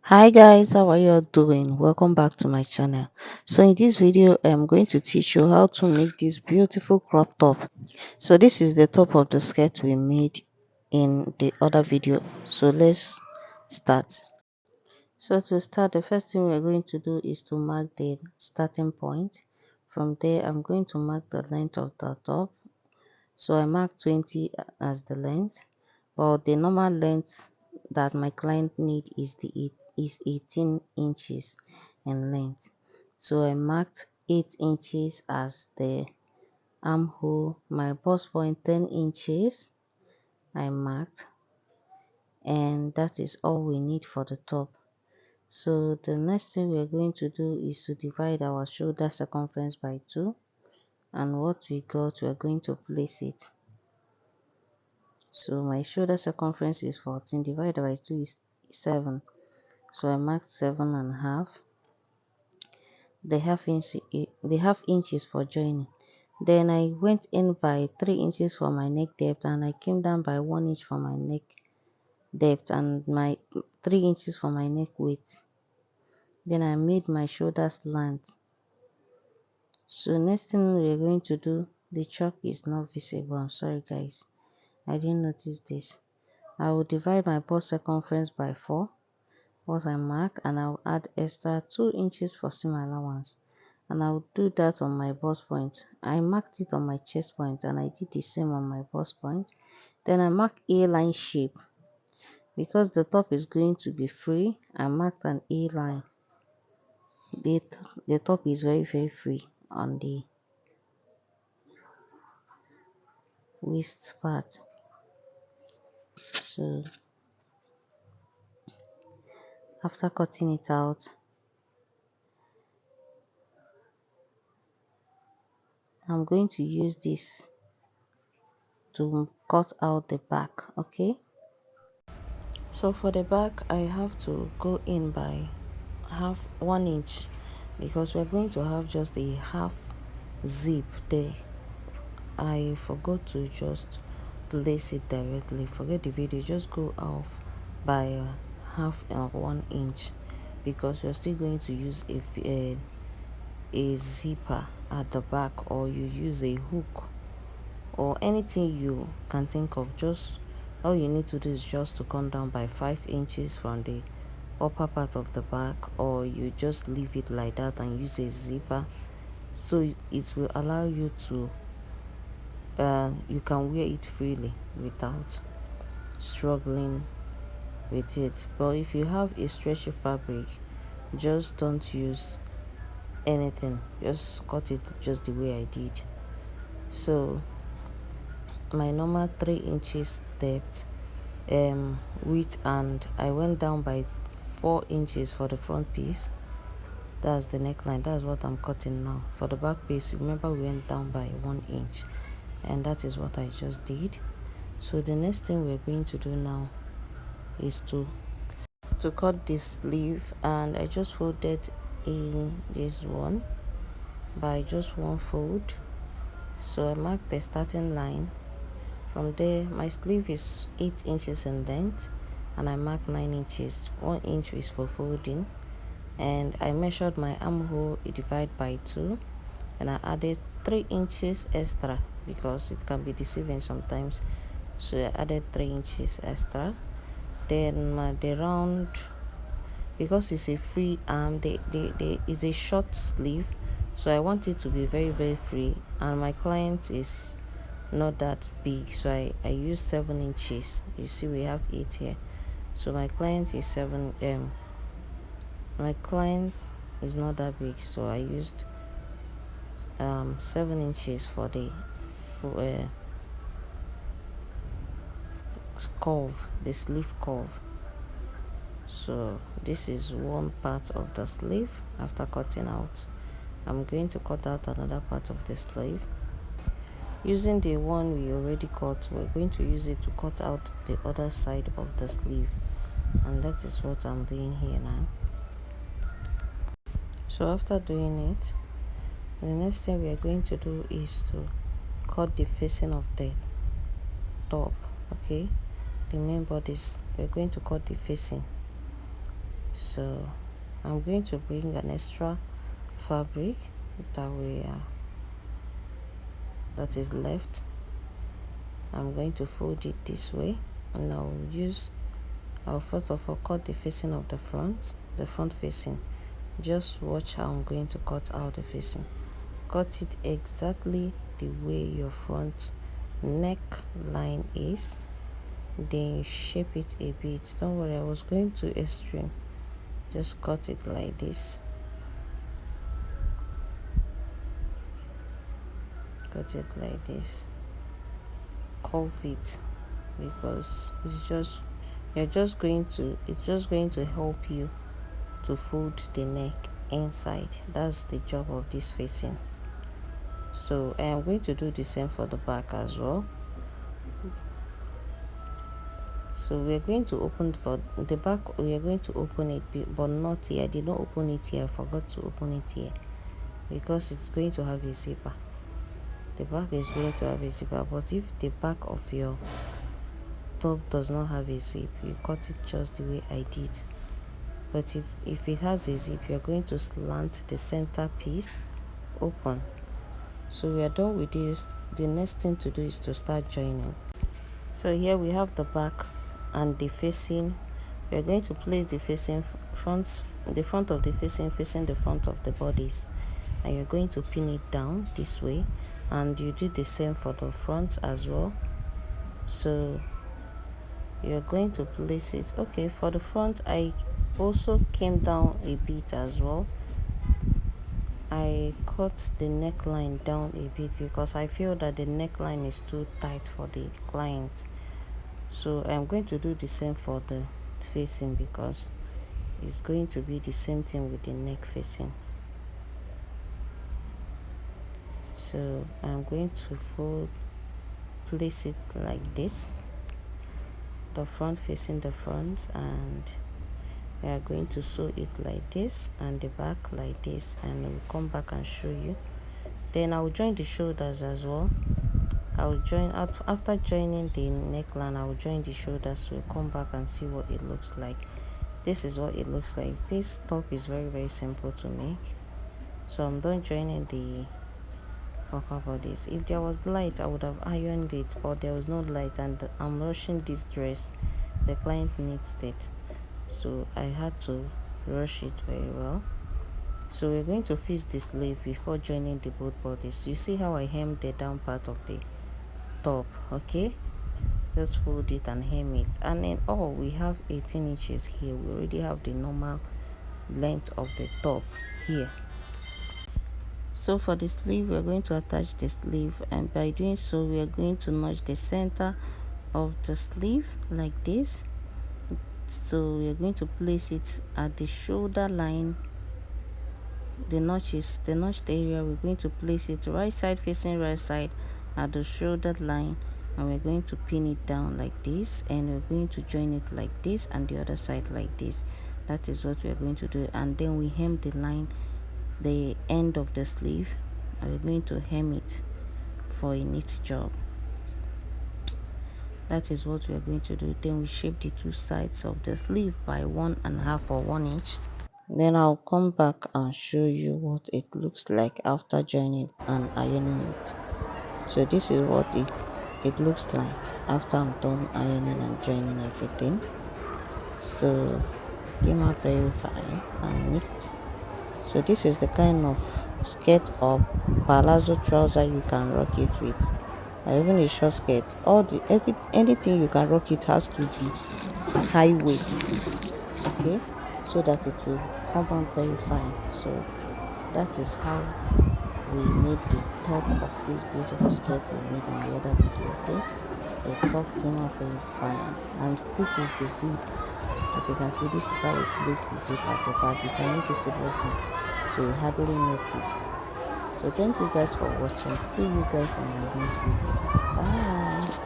Hi guys, how are you all doing? Welcome back to my channel. So in this video, I'm going to teach you how to make this beautiful crop top. So this is the top of the skirt we made in the other video. So let's start. So to start, the first thing we're going to do is to mark the starting point. From there, I'm going to mark the length of the top. So I mark 20 as the length, but the normal length that my client need is 18 inches in length. So I marked 8 inches as the armhole, my bust point 10 inches I marked, and that is all we need for the top. So the next thing we are going to do is to divide our shoulder circumference by 2, and what we got, we are going to place it. So my shoulder circumference is 14 divided by 2 is 7. So I marked 7.5. The half inches for joining. Then I went in by 3 inches for my neck depth, and I came down by 1 inch for my neck depth and my 3 inches for my neck width. Then I made my shoulder slant. So next thing we're going to do, the chalk is not visible. I'm sorry guys, I didn't notice this. I will divide my bust circumference by 4, what I mark, and I'll add extra 2 inches for seam allowance, and I'll do that on my bust point. I marked it on my chest point, and I did the same on my bust point. Then I mark a line shape. Because the top is going to be free, I marked an a line. The top is very free on the waist part. So after cutting it out, I'm going to use this to cut out the back. Okay, so for the back I have to go in by half 1 inch, because we're going to have just a half zip there. I forgot to just place it directly. Forget the video, just go off by half 1 inch, because you're still going to use a zipper at the back, or you use a hook or anything you can think of. Just all you need to do is just to come down by 5 inches from the upper part of the back, or you just leave it like that and use a zipper, so it will allow you to you can wear it freely without struggling with it. But if you have a stretchy fabric, just don't use anything, just cut it just the way I did. So my normal 3 inches depth width, and I went down by 4 inches for the front piece. That's the neckline, that's what I'm cutting now. For the back piece, remember we went down by 1 inch, and that is what I just did. So the next thing we're going to do now is to cut this sleeve, and I just folded in this one by just one fold. So I marked the starting line. From there, my sleeve is 8 inches in length, and I marked 9 inches. 1 inch is for folding, and I measured my armhole, divided by 2, and I added 3 inches extra because it can be deceiving sometimes. So I added 3 inches extra. Then the round, because it's a free arm, is a short sleeve, so I want it to be very free, and my client is not that big, so I used 7 inches. You see we have 8 here, so my client is 7. My client is not that big, so I used 7 inches for the curve, the sleeve curve. So this is one part of the sleeve. After cutting out, I'm going to cut out another part of the sleeve. Using the one we already cut, we're going to use it to cut out the other side of the sleeve, and that is what I'm doing here now. So after doing it, the next thing we are going to do is to cut the facing of the top. Okay, the main bodies, we're going to cut the facing. So I'm going to bring an extra fabric that is left. I'm going to fold it this way, and I'll first of all cut the facing of the front facing. Just watch how I'm going to cut out the facing. Cut it exactly the way your front neck line is, then shape it a bit. Don't worry, I was going to extreme. Just cut it like this. Cut it like this. Curve it, because it's just going to help you to fold the neck inside. That's the job of this facing. So I am going to do the same for the back as well. So we are going to open for the back. We are going to open it, but not here. I did not open it here. I forgot to open it here because it's going to have a zipper. The back is going to have a zipper, but if the back of your top does not have a zip, you cut it just the way I did. But if it has a zip, you're going to slant the center piece open. So we are done with this. The next thing to do is to start joining. So here we have the back and the facing. We are going to place the front of the facing the front of the bodies, and you're going to pin it down this way, and you do the same for the front as well. So you're going to place it. Okay, for the front I also came down a bit as well. I cut the neckline down a bit because I feel that the neckline is too tight for the client. So I'm going to do the same for the facing because it's going to be the same thing with the neck facing. So I'm going to place it like this, the front facing the front, and we are going to sew it like this and the back like this, and we'll come back and show you. Then I'll join the shoulders as well. I'll join out after joining the neckline. I'll join the shoulders. We'll come back and see what it looks like. This is what it looks like. This top is very, very simple to make. So I'm done joining the upper bodies. If there was light, I would have ironed it, but there was no light, and I'm rushing this dress. The client needs it, so I had to rush it very well. So we're going to fix the sleeve before joining the both bodies. You see how I hemmed the down part of the top? Okay, just fold it and hem it, and then we have 18 inches here. We already have the normal length of the top here. So for the sleeve, we're going to attach the sleeve, and by doing so we are going to notch the center of the sleeve like this. So we are going to place it at the shoulder line. The notched area, we're going to place it right side facing right side at the shoulder line, and we're going to pin it down like this, and we're going to join it like this and the other side like this. That is what we are going to do. And then we hem the line, the end of the sleeve, and we're going to hem it for a neat job. That is what we are going to do. Then we shape the two sides of the sleeve by 1.5 or 1 inch. Then I'll come back and show you what it looks like after joining and ironing it. So this is what it looks like after I'm done ironing and joining everything. So it came out very fine and neat. So this is the kind of skirt or palazzo trouser you can rock it with, or even a short skirt. Anything you can rock it has to be high waist, okay, so that it will come out very fine. So that is how we made the top of this beautiful skirt we made in the other video. Okay, the top came out very fine, and this is the zip. As you can see, this is how we place the zip at the back. It's an invisible zip, so you hardly notice. So thank you guys for watching. See you guys in my next video. Bye.